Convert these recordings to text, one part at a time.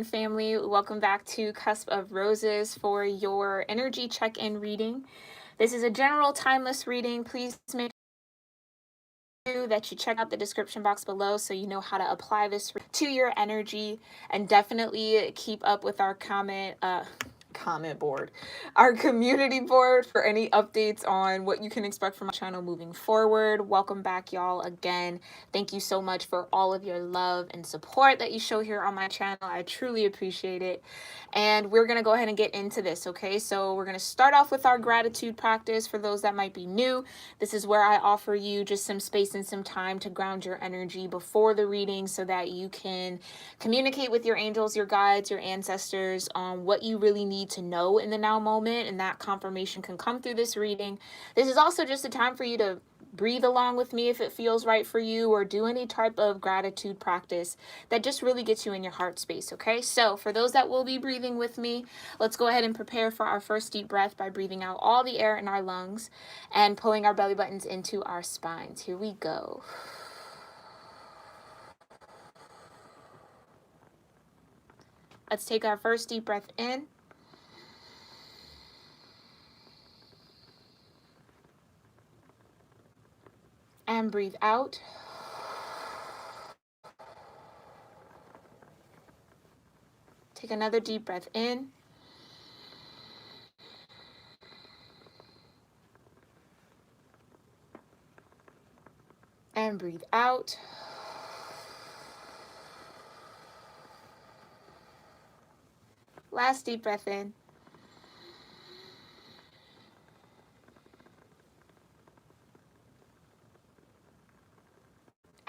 family. Welcome back to Cusp of Roses for your energy check-in reading. This is a general timeless reading. Please make sure that you check out the description box below so you know how to apply this to your energy, and definitely keep up with our comment board, our community board, for any updates on what you can expect from my channel moving forward. Welcome back, y'all. Again, thank you so much for all of your love and support that you show here on my channel. I truly appreciate it. And we're going to go ahead and get into this, okay? So we're going to start off with our gratitude practice. For those that might be new, this is where I offer you just some space and some time to ground your energy before the reading so that you can communicate with your angels, your guides, your ancestors on what you really need to know in the now moment, and that confirmation can come through this reading. This is also just a time for you to breathe along with me if it feels right for you, or do any type of gratitude practice that just really gets you in your heart space, okay? So for those that will be breathing with me, let's go ahead and prepare for our first deep breath by breathing out all the air in our lungs and pulling our belly buttons into our spines. Here we go. Let's take our first deep breath in. And breathe out. Take another deep breath in. And breathe out. Last deep breath in.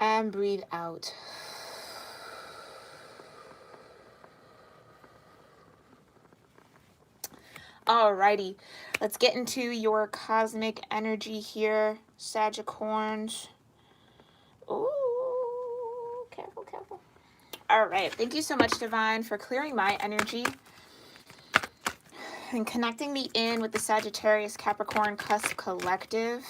And breathe out. Alrighty, let's get into your cosmic energy here, Sagittarius. Ooh, careful, careful. All right, thank you so much, Divine, for clearing my energy and connecting me in with the Sagittarius-Capricorn cusp collective.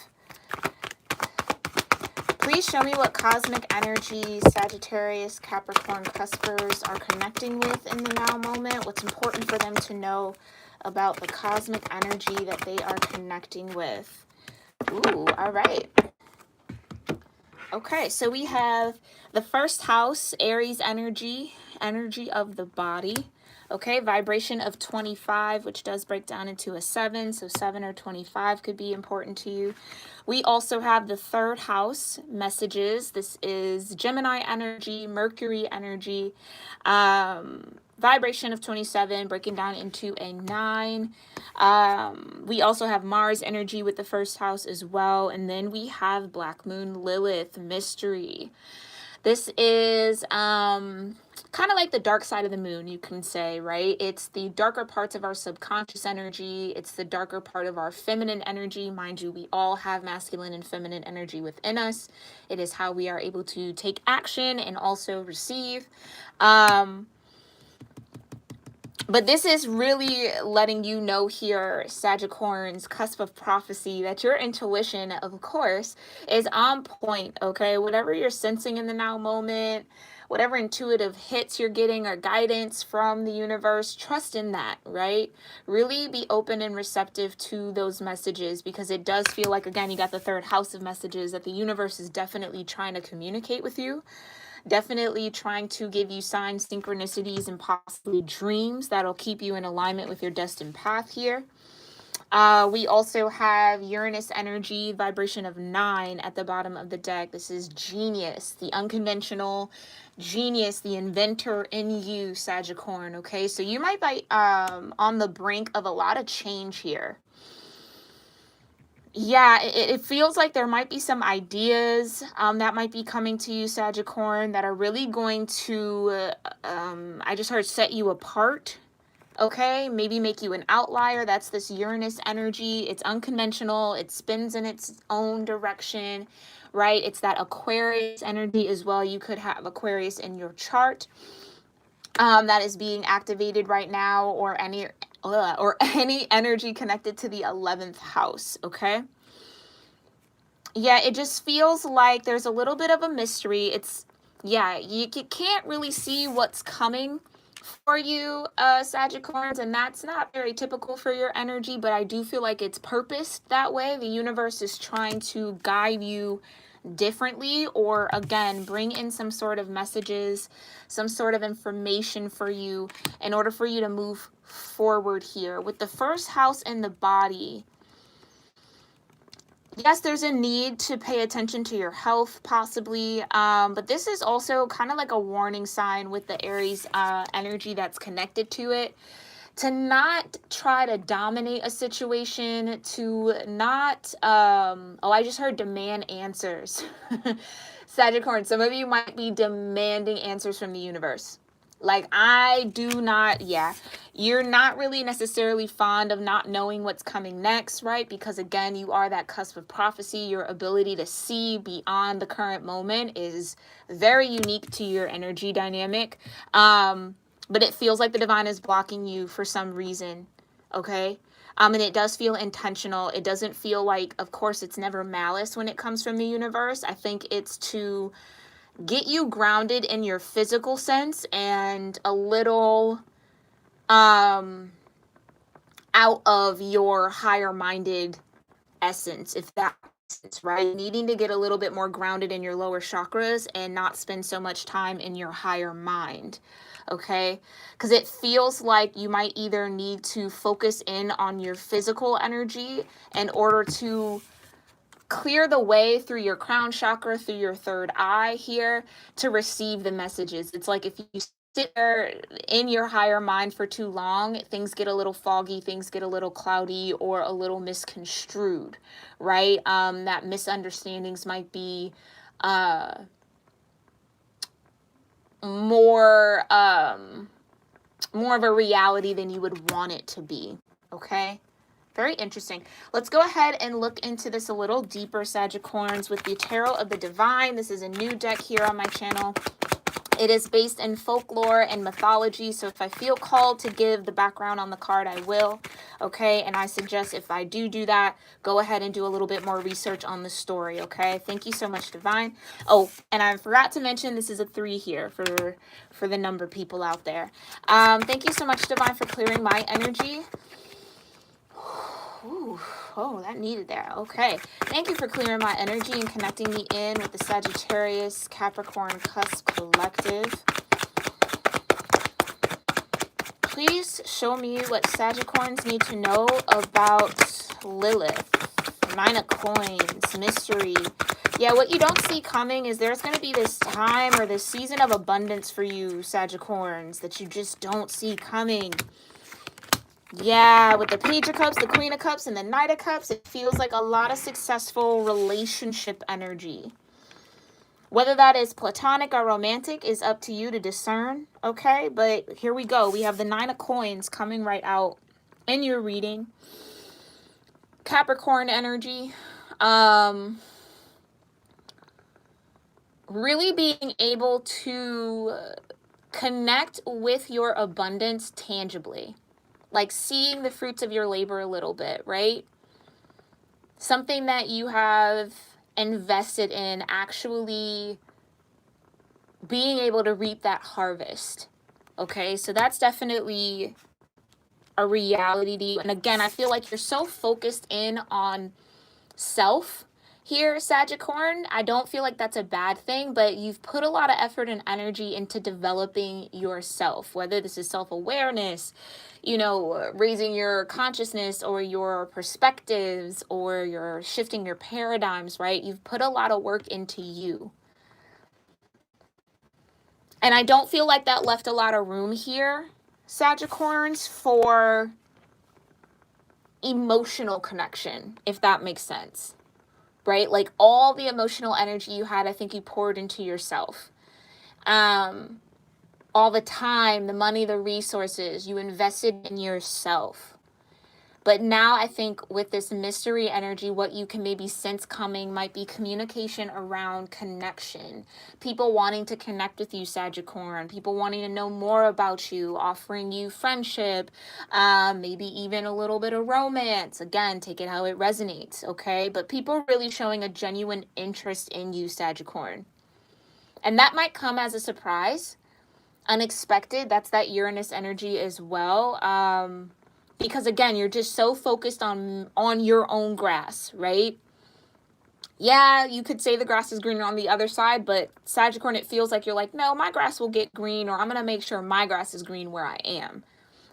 Please show me what cosmic energy Sagittarius-Capricorn cuspers are connecting with in the now moment. What's important for them to know about the cosmic energy that they are connecting with. Ooh, all right. Okay, so we have the first house, Aries energy, energy of the body. Okay, vibration of 25, which does break down into a 7. So 7 or 25 could be important to you. We also have the third house, messages. This is Gemini energy, Mercury energy, vibration of 27, breaking down into a 9. We also have Mars energy with the first house as well. And then we have Black Moon Lilith, mystery. This is kind of like the dark side of the moon, you can say, right? It's the darker parts of our subconscious energy. It's the darker part of our feminine energy. Mind you, we all have masculine and feminine energy within us. It is how we are able to take action and also receive. But this is really letting you know here, Sagittarians, cusp of prophecy, that your intuition, of course, is on point, okay? Whatever you're sensing in the now moment, whatever intuitive hits you're getting or guidance from the universe, trust in that, right? Really be open and receptive to those messages, because it does feel like, again, you got the third house of messages, that the universe is definitely trying to communicate with you. Definitely trying to give you signs, synchronicities, and possibly dreams that'll keep you in alignment with your destined path here. We also have Uranus energy, vibration of 9 at the bottom of the deck. This is genius, the unconventional genius, the inventor in you, Sagittarius. Okay, so you might be on the brink of a lot of change here. Yeah, it feels like there might be some ideas that might be coming to you, Sagittarius, that are really going to, I just heard, set you apart, okay? Maybe make you an outlier. That's this Uranus energy. It's unconventional. It spins in its own direction, right? It's that Aquarius energy as well. You could have Aquarius in your chart that is being activated right now, or any energy connected to the 11th house, okay? Yeah, it just feels like there's a little bit of a mystery. It's, yeah, you can't really see what's coming for you, Sagittarians, and that's not very typical for your energy, but I do feel like it's purposed that way. The universe is trying to guide you differently, or again, bring in some sort of messages, some sort of information for you in order for you to move forward here. With the first house in the body, yes, there's a need to pay attention to your health, possibly. But this is also kind of like a warning sign with the Aries energy that's connected to it. To not try to dominate a situation, to not, I just heard demand answers. Sagittarius, some of you might be demanding answers from the universe. Like, I do not, yeah, you're not really necessarily fond of not knowing what's coming next, right? Because again, you are that cusp of prophecy. Your ability to see beyond the current moment is very unique to your energy dynamic. But it feels like the divine is blocking you for some reason, okay? And it does feel intentional. It doesn't feel like, of course, it's never malice when it comes from the universe. I think it's to get you grounded in your physical sense and a little out of your higher minded essence, if that makes sense, right? Needing to get a little bit more grounded in your lower chakras and not spend so much time in your higher mind, okay? Because it feels like you might either need to focus in on your physical energy in order to clear the way through your crown chakra, through your third eye here, to receive the messages. It's like if you sit there in your higher mind for too long, things get a little foggy, things get a little cloudy, or a little misconstrued, right? That misunderstandings might be more of a reality than you would want it to be, okay? Very interesting. Let's go ahead and look into this a little deeper, Sagittarians, with the Tarot of the Divine. This is a new deck here on my channel. It is based in folklore and mythology, so if I feel called to give the background on the card, I will, okay? And I suggest if I do that, go ahead and do a little bit more research on the story, okay? Thank you so much, Divine. Oh, and I forgot to mention this is a 3 here for the number people out there. Thank you so much, Divine, for clearing my energy. Ooh, oh, that needed there. Okay. Thank you for clearing my energy and connecting me in with the Sagittarius-Capricorn cusp collective. Please show me what Sagittarians need to know about Lilith, 9 of Coins, mystery. Yeah, what you don't see coming is there's going to be this time or this season of abundance for you, Sagittarians, that you just don't see coming. Yeah, with the Page of Cups, the Queen of Cups, and the Knight of Cups, it feels like a lot of successful relationship energy. Whether that is platonic or romantic is up to you to discern, okay? But here we go. We have the 9 of Coins coming right out in your reading. Capricorn energy. Really being able to connect with your abundance tangibly. Like seeing the fruits of your labor a little bit, right? Something that you have invested in, actually being able to reap that harvest. Okay, so that's definitely a reality to you. And again, I feel like you're so focused in on self here, Sagicorn. I don't feel like that's a bad thing, but you've put a lot of effort and energy into developing yourself, whether this is self-awareness, you know, raising your consciousness or your perspectives, or you're shifting your paradigms, right? You've put a lot of work into you. And I don't feel like that left a lot of room here, Sagicorns, for emotional connection, if that makes sense. Right? Like all the emotional energy you had, I think you poured into yourself. All the time, the money, the resources, you invested in yourself. But now I think with this mystery energy, what you can maybe sense coming might be communication around connection. People wanting to connect with you, Sagicorn. People wanting to know more about you, offering you friendship, maybe even a little bit of romance. Again, take it how it resonates, okay? But people really showing a genuine interest in you, Sagicorn. And that might come as a surprise. unexpected. That's that Uranus energy as well. Because again, you're just so focused on your own grass, right? Yeah, you could say the grass is greener on the other side, but Sagittarius, it feels like you're like, no, my grass will get green, or I'm going to make sure my grass is green where I am.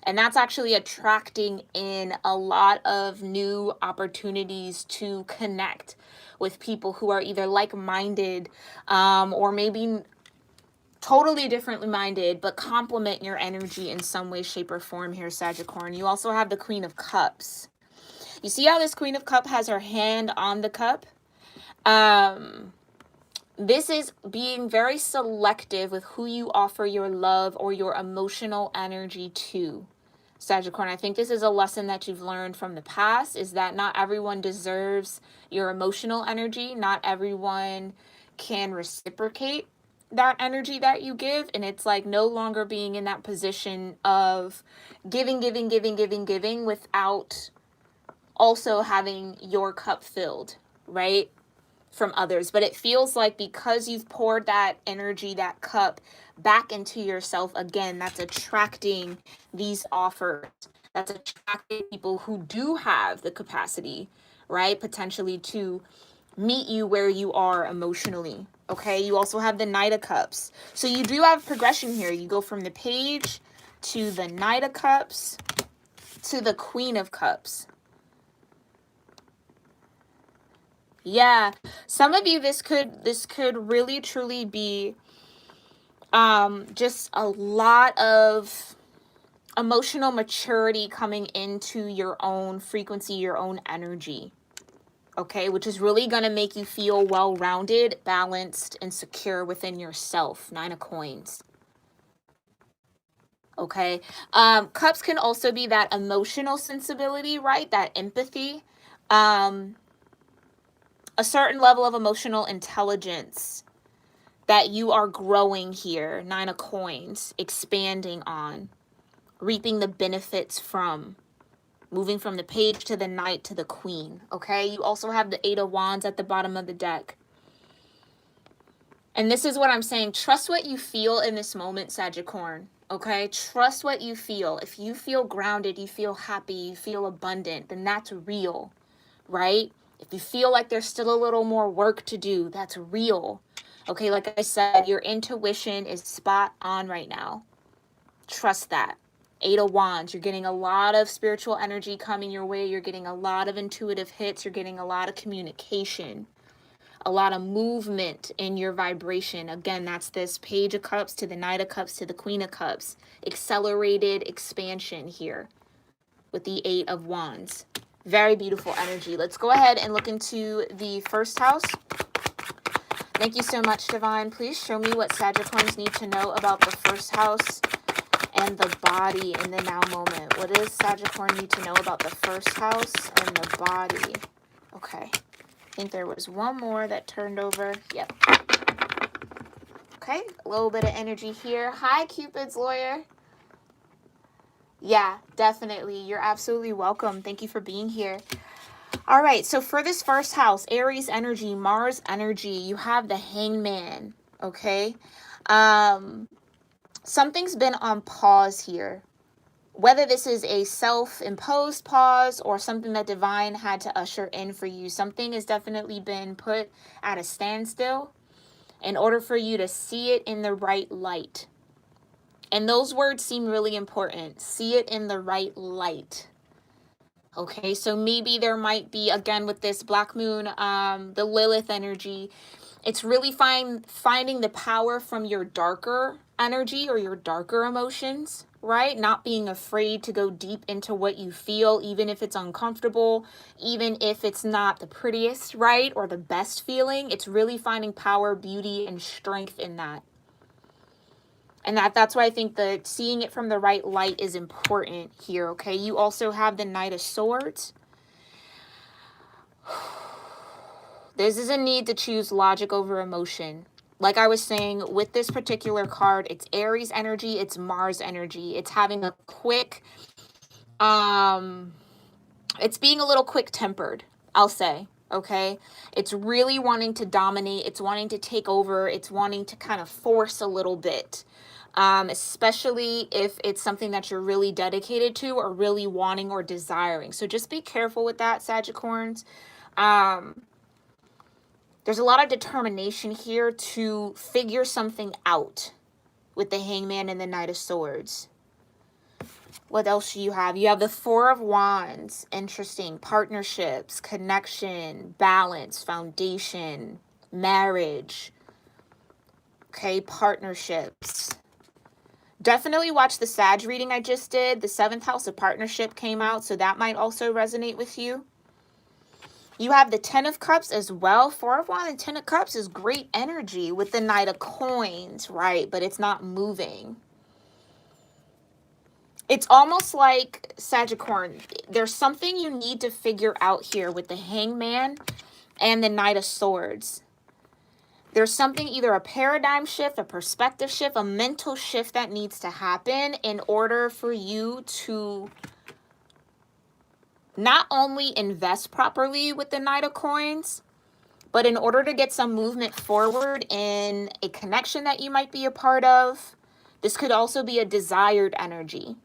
And that's actually attracting in a lot of new opportunities to connect with people who are either like-minded, or maybe totally differently minded, but complement your energy in some way, shape, or form here, Sagittarius. You also have the Queen of Cups. You see how this Queen of Cups has her hand on the cup? This is being very selective with who you offer your love or your emotional energy to, Sagittarius. I think this is a lesson that you've learned from the past, is that not everyone deserves your emotional energy. Not everyone can reciprocate that energy that you give. And it's like no longer being in that position of giving without also having your cup filled, right, from others. But it feels like because you've poured that energy, that cup back into yourself again, that's attracting these offers. That's attracting people who do have the capacity, right, potentially to meet you where you are emotionally. Okay, you also have the Knight of Cups. So you do have progression here. You go from the Page to the Knight of Cups to the Queen of Cups. Yeah, some of you, this could really truly be just a lot of emotional maturity coming into your own frequency, your own energy. Okay, which is really going to make you feel well-rounded, balanced, and secure within yourself. 9 of Coins. Okay, Cups can also be that emotional sensibility, right? That empathy, a certain level of emotional intelligence that you are growing here. 9 of Coins, expanding on, reaping the benefits from. Moving from the Page to the Knight to the Queen, okay? You also have the 8 of Wands at the bottom of the deck. And this is what I'm saying. Trust what you feel in this moment, Sagittarius, okay? Trust what you feel. If you feel grounded, you feel happy, you feel abundant, then that's real, right? If you feel like there's still a little more work to do, that's real, okay? Like I said, your intuition is spot on right now. Trust that. 8 of Wands, you're getting a lot of spiritual energy coming your way. You're getting a lot of intuitive hits. You're getting a lot of communication, a lot of movement in your vibration. Again, that's this Page of Cups to the Knight of Cups to the Queen of Cups. Accelerated expansion here with the 8 of Wands. Very beautiful energy. Let's go ahead and look into the first house. Thank you so much, Divine. Please show me what Sagittarius need to know about the first house and the body in the now moment. What does Sagittarius need to know about the first house and the body? Okay. I think there was one more that turned over. Yep. Okay. A little bit of energy here. Hi, Cupid's lawyer. Yeah, definitely. You're absolutely welcome. Thank you for being here. All right. So for this first house, Aries energy, Mars energy, you have the Hangman. Okay. Something's been on pause here. Whether this is a self-imposed pause or something that Divine had to usher in for you, something has definitely been put at a standstill in order for you to see it in the right light. And those words seem really important. See it in the right light. Okay, so maybe there might be, again, with this Black Moon, the Lilith energy, it's really finding the power from your darker energy or your darker emotions, right? Not being afraid to go deep into what you feel, even if it's uncomfortable, even if it's not the prettiest, right? Or the best feeling. It's really finding power, beauty, and strength in that. And that's why I think that seeing it from the right light is important here, okay? You also have the Knight of Swords. This is a need to choose logic over emotion. Like I was saying, with this particular card, it's Aries energy, it's Mars energy. It's having a quick, it's being a little quick-tempered, I'll say, okay? It's really wanting to dominate. It's wanting to take over. It's wanting to kind of force a little bit. especially if it's something that you're really dedicated to or really wanting or desiring. So just be careful with that, Sagittarians. There's a lot of determination here to figure something out with the Hangman and the Knight of Swords. What else do you have? You have the Four of Wands. Interesting. Partnerships, connection, balance, foundation, marriage. Okay, partnerships. Definitely watch the Sag reading I just did. The 7th house of partnership came out, so that might also resonate with you. You have the 10 of Cups as well. 4 of Wands and 10 of Cups is great energy with the Knight of Coins, right? But it's not moving. It's almost like, Sagittarius, there's something you need to figure out here with the Hangman and the Knight of Swords. There's something, either a paradigm shift, a perspective shift, a mental shift that needs to happen in order for you to not only invest properly with the Knight of Coins, but in order to get some movement forward in a connection that you might be a part of. This could also be a desired energy.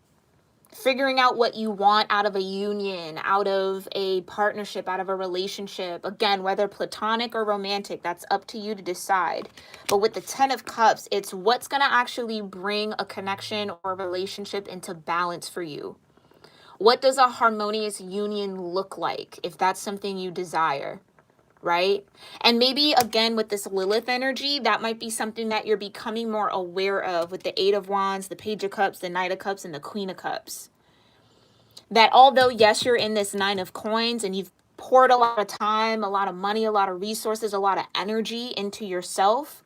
Figuring out what you want out of a union, out of a partnership, out of a relationship. Again, whether platonic or romantic, that's up to you to decide. But with the 10 of Cups, it's what's going to actually bring a connection or a relationship into balance for you. What does a harmonious union look like if that's something you desire, right? And maybe, again, with this Lilith energy, that might be something that you're becoming more aware of with the 8 of Wands, the Page of Cups, the Knight of Cups, and the Queen of Cups. That although, yes, you're in this 9 of Coins and you've poured a lot of time, a lot of money, a lot of resources, a lot of energy into yourself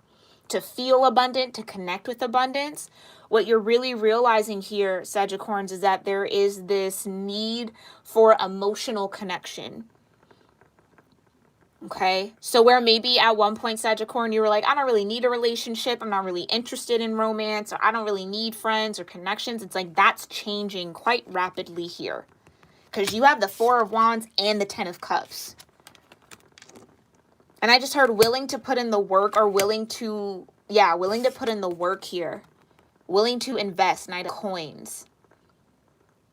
to feel abundant, to connect with abundance, what you're really realizing here, Sagittarius, is that there is this need for emotional connection. Okay, so where maybe at one point, Sagittarius, you were like, I don't really need a relationship, I'm not really interested in romance, or I don't really need friends or connections. It's like that's changing quite rapidly here, because you have the 4 of Wands and the 10 of Cups. And I just heard willing to put in the work, or willing to put in the work here. Willing to invest, Knight of Coins.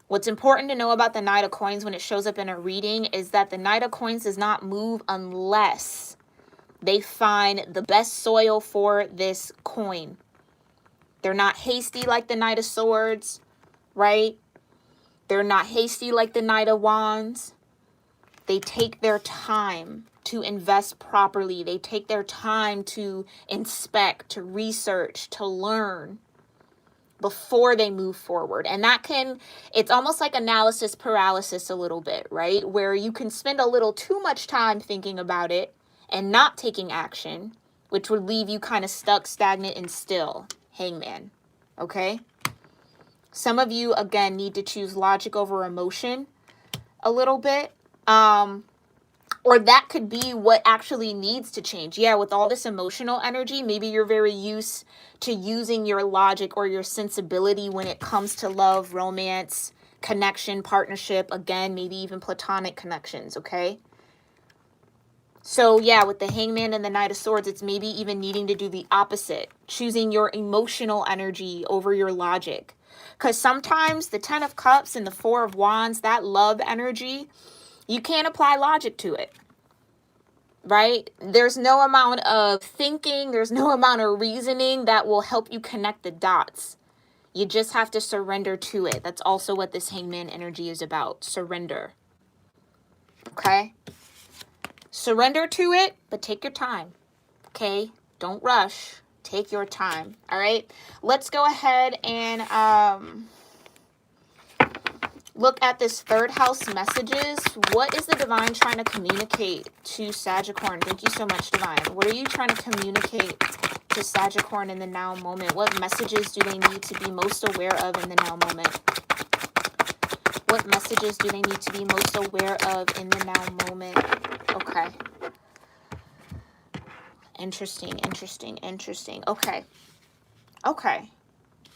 What's important to know about the Knight of Coins when it shows up in a reading is that the Knight of Coins does not move unless they find the best soil for this coin. They're not hasty like the Knight of Swords, right? They're not hasty like the Knight of Wands. They take their time to invest properly. They take their time to inspect, to research, to learn before they move forward. And that can, it's almost like analysis paralysis a little bit, right? Where you can spend a little too much time thinking about it and not taking action, which would leave you kind of stuck, stagnant, and still. Hangman, okay? Some of you, again, need to choose logic over emotion a little bit. Or that could be what actually needs to change. Yeah, with all this emotional energy, maybe you're very used to using your logic or your sensibility when it comes to love, romance, connection, partnership, again, maybe even platonic connections, okay? So yeah, with the Hangman and the Knight of Swords, it's maybe even needing to do the opposite, choosing your emotional energy over your logic. Because sometimes the 10 of Cups and the 4 of Wands, that love energy, you can't apply logic to it, right? There's no amount of thinking, there's no amount of reasoning that will help you connect the dots. You just have to surrender to it. That's also what this Hangman energy is about, surrender. Okay? Surrender to it, but take your time, okay? Don't rush. Take your time, all right? Let's go ahead and look at this 3rd house messages. What is the divine trying to communicate to Sagittarius? Thank you so much, divine. What are you trying to communicate to Sagittarius in the now moment? What messages do they need to be most aware of in the now moment? What messages do they need to be most aware of in the now moment? Okay. Interesting, interesting, interesting. Okay. Okay.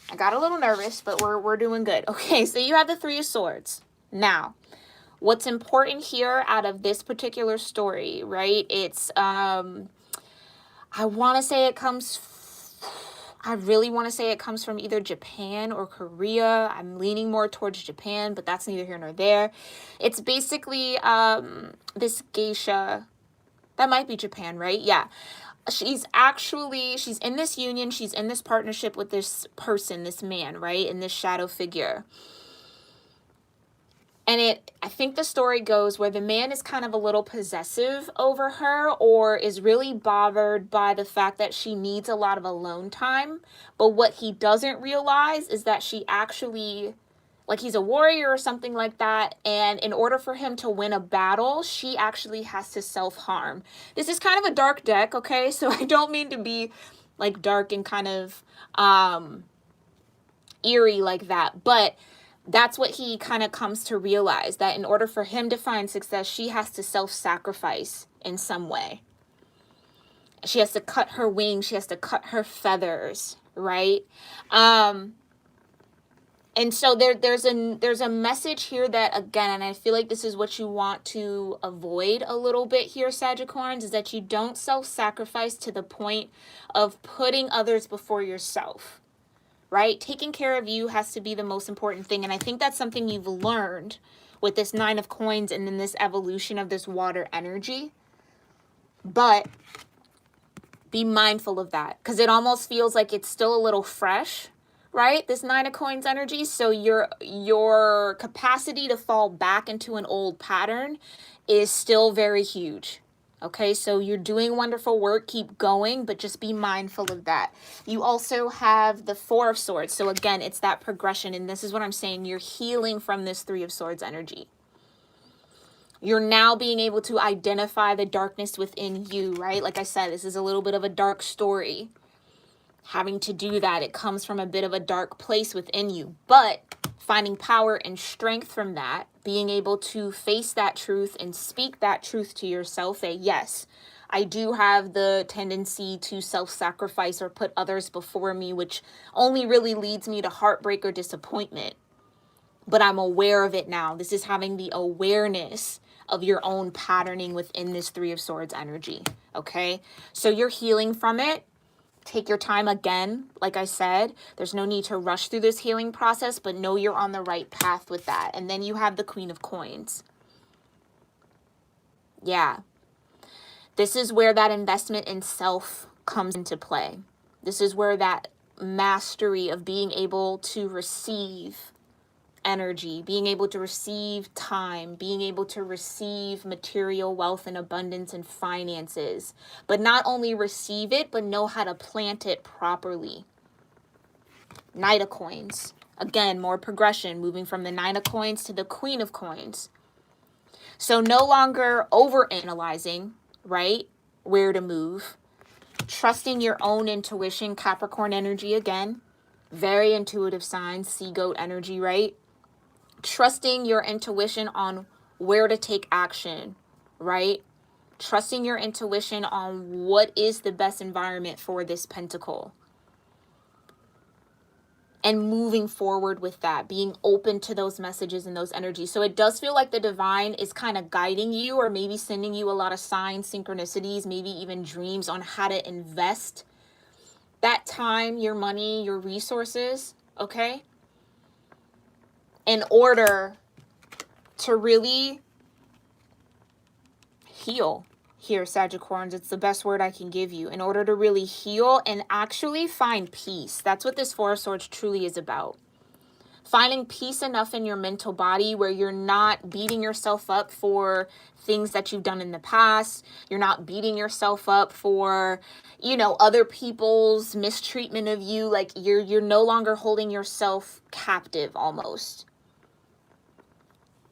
I got a little nervous, but we're doing good. Okay, so you have the 3 of Swords. Now, what's important here out of this particular story, right? It's, I want to say it comes, I really want to say it comes from either Japan or Korea. I'm leaning more towards Japan, but that's neither here nor there. It's basically this geisha. That might be Japan, right? Yeah. She's in this union. She's in this partnership with this person, this man, right? In this shadow figure. And I think the story goes where the man is kind of a little possessive over her, or is really bothered by the fact that she needs a lot of alone time. But what he doesn't realize is that she actually, like, he's a warrior or something like that. And in order for him to win a battle, she actually has to self-harm. This is kind of a dark deck, okay? So I don't mean to be like dark and kind of eerie like that, but that's what he kind of comes to realize, that in order for him to find success, she has to self-sacrifice in some way. She has to cut her wings. She has to cut her feathers, right? And so there's a message here that, again, and I feel like this is what you want to avoid a little bit here, Sagittarians, is that you don't self-sacrifice to the point of putting others before yourself. Right? Taking care of you has to be the most important thing. And I think that's something you've learned with this 9 of coins and then this evolution of this water energy. But be mindful of that, because it almost feels like it's still a little fresh, right? This 9 of coins energy. So your capacity to fall back into an old pattern is still very huge. Okay, so you're doing wonderful work. Keep going, but just be mindful of that. You also have the 4 of Swords. So again, it's that progression. And this is what I'm saying. You're healing from this 3 of Swords energy. You're now being able to identify the darkness within you, right? Like I said, this is a little bit of a dark story. Having to do that, it comes from a bit of a dark place within you. But finding power and strength from that, being able to face that truth and speak that truth to yourself, that yes, I do have the tendency to self-sacrifice or put others before me, which only really leads me to heartbreak or disappointment. But I'm aware of it now. This is having the awareness of your own patterning within this 3 of Swords energy, okay? So you're healing from it. Take your time again. Like I said, there's no need to rush through this healing process, but know you're on the right path with that. And then you have the Queen of Coins. Yeah. This is where that investment in self comes into play. This is where that mastery of being able to receive energy, being able to receive time, being able to receive material wealth and abundance and finances, but not only receive it, but know how to plant it properly. Knight of Coins. Again, more progression, moving from the 9 of Coins to the Queen of Coins. So no longer overanalyzing, right, where to move. Trusting your own intuition, Capricorn energy again. Very intuitive signs, sea goat energy, right? Trusting your intuition on where to take action, right? Trusting your intuition on what is the best environment for this pentacle. And moving forward with that, being open to those messages and those energies. So it does feel like the divine is kind of guiding you, or maybe sending you a lot of signs, synchronicities, maybe even dreams on how to invest that time, your money, your resources, okay? In order to really heal here, Sagittarians. It's the best word I can give you. In order to really heal and actually find peace. That's what this 4 of Swords truly is about. Finding peace enough in your mental body where you're not beating yourself up for things that you've done in the past. You're not beating yourself up for, you know, other people's mistreatment of you. Like you're no longer holding yourself captive almost.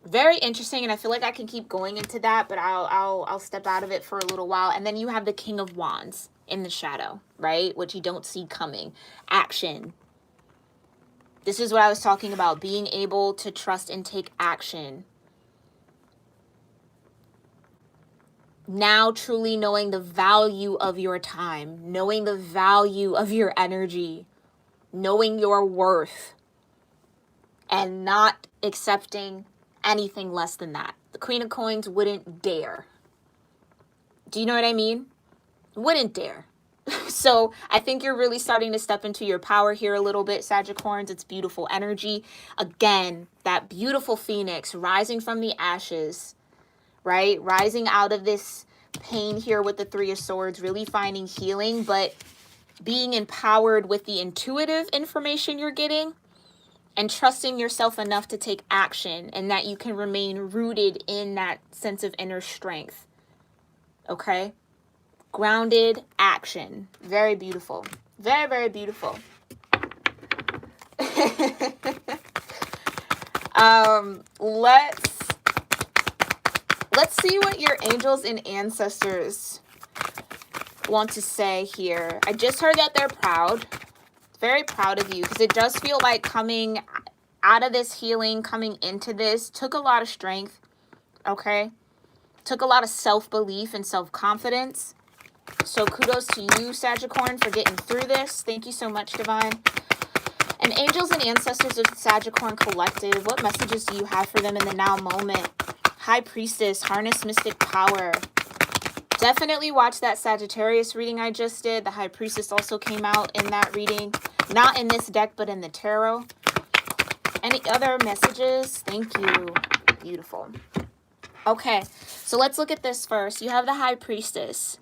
Very interesting, and I feel like I can keep going into that, but I'll step out of it for a little while. And then you have the King of Wands in the shadow, right? Which you don't see coming. Action. This is what I was talking about, being able to trust and take action. Now truly knowing the value of your time, knowing the value of your energy, knowing your worth, and not accepting anything less than that. The Queen of Coins wouldn't dare. Do you know what I mean? Wouldn't dare. So I think you're really starting to step into your power here a little bit, Sagittarians. It's beautiful energy. Again, that beautiful phoenix rising from the ashes, right? Rising out of this pain here with the Three of Swords, really finding healing, but being empowered with the intuitive information you're getting and trusting yourself enough to take action, and that you can remain rooted in that sense of inner strength. Okay? Grounded action. Very beautiful. Very, very beautiful. Let's see what your angels and ancestors want to say here. I just heard that they're proud. Very proud of you, because it does feel like coming out of this healing, coming into this, took a lot of strength. Okay? Took a lot of self-belief and self-confidence. So kudos to you, Sagittarius, for getting through this. Thank you so much, Divine. And angels and ancestors of Sagittarius Collective, what messages do you have for them in the now moment? High Priestess, harness mystic power. Definitely watch that Sagittarius reading I just did. The High Priestess also came out in that reading. Not in this deck, but in the tarot. Any other messages? Thank you. Beautiful. Okay, so let's look at this first. You have the High Priestess.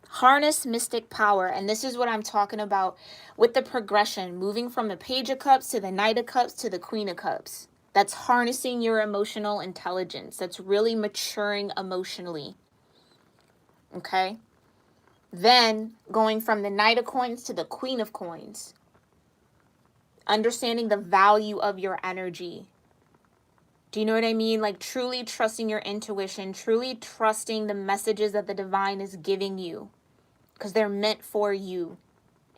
Harness mystic power. And this is what I'm talking about with the progression. Moving from the Page of Cups to the Knight of Cups to the Queen of Cups. That's harnessing your emotional intelligence. That's really maturing emotionally. Okay? Then going from the Knight of Coins to the Queen of Coins. Understanding the value of your energy. Do you know what I mean? Like truly trusting your intuition, truly trusting the messages that the divine is giving you, because they're meant for you,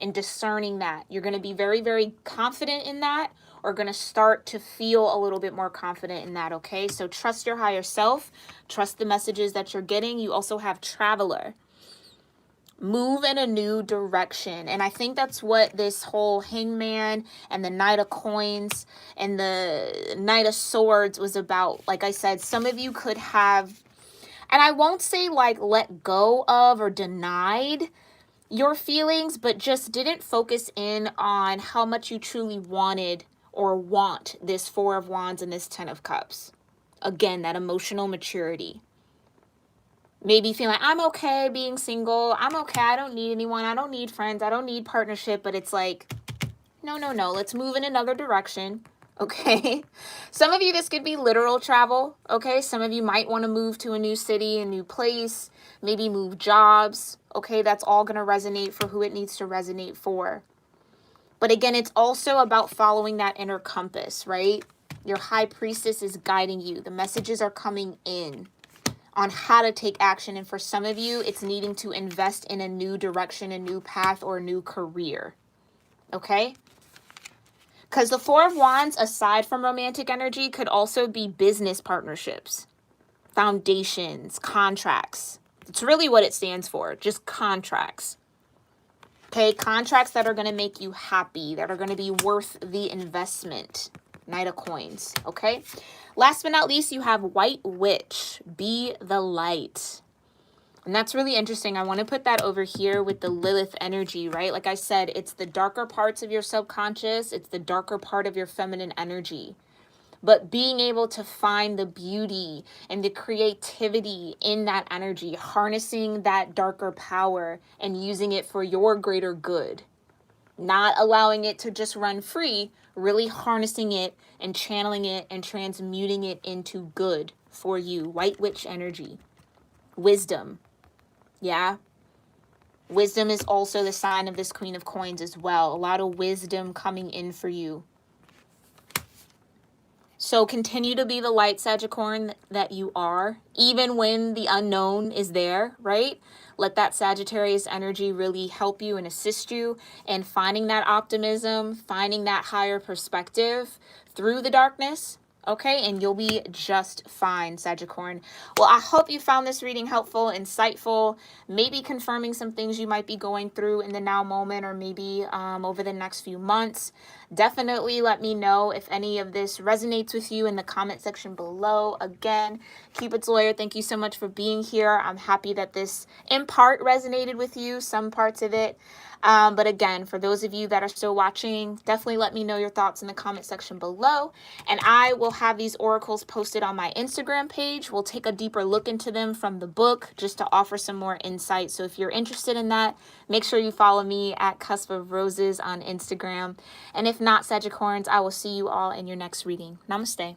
and discerning that. You're going to be very, very confident in that, or going to start to feel a little bit more confident in that, okay? So trust your higher self, trust the messages that you're getting. You also have Traveler. Move in a new direction. And I think that's what this whole Hangman and the Knight of Coins and the Knight of Swords was about. Like I said, some of you could have, and I won't say like let go of or denied your feelings, but just didn't focus in on how much you truly wanted or want this Four of Wands and this Ten of Cups. Again, that emotional maturity. Maybe feeling like, I'm okay being single. I'm okay. I don't need anyone. I don't need friends. I don't need partnership. But it's like, no. Let's move in another direction. Okay. Some of you, this could be literal travel. Okay. Some of you might want to move to a new city, a new place, maybe move jobs. Okay. That's all going to resonate for who it needs to resonate for. But again, it's also about following that inner compass, right? Your High Priestess is guiding you. The messages are coming in on how to take action. And for some of you, it's needing to invest in a new direction, a new path, or a new career. Okay? Because the Four of Wands, aside from romantic energy, could also be business partnerships, foundations, contracts. It's really what it stands for, just contracts. Okay? Contracts that are going to make you happy, that are going to be worth the investment. Knight of Coins. Okay? Last but not least, you have White Witch. Be the light. And that's really interesting. I want to put that over here with the Lilith energy, right? Like I said, it's the darker parts of your subconscious. It's the darker part of your feminine energy. But being able to find the beauty and the creativity in that energy, harnessing that darker power and using it for your greater good. Not allowing it to just run free, really harnessing it and channeling it and transmuting it into good for you. White Witch energy. Wisdom. Yeah. Wisdom is also the sign of this Queen of Coins as well. A lot of wisdom coming in for you. So continue to be the light, Sagittarius, that you are, even when the unknown is there, right? Let that Sagittarius energy really help you and assist you in finding that optimism, finding that higher perspective through the darkness, okay? And you'll be just fine, Sagittarius. Well, I hope you found this reading helpful, insightful, maybe confirming some things you might be going through in the now moment, or maybe over the next few months. Definitely let me know if any of this resonates with you in the comment section below. Again, Cupid's Lawyer, thank you so much for being here. I'm happy that this in part resonated with you, some parts of it. But again, for those of you that are still watching, definitely let me know your thoughts in the comment section below. And I will have these oracles posted on my Instagram page. We'll take a deeper look into them from the book just to offer some more insight. So if you're interested in that, make sure you follow me at Cusp of Roses on Instagram. And if not, Sagittarians, I will see you all in your next reading. Namaste.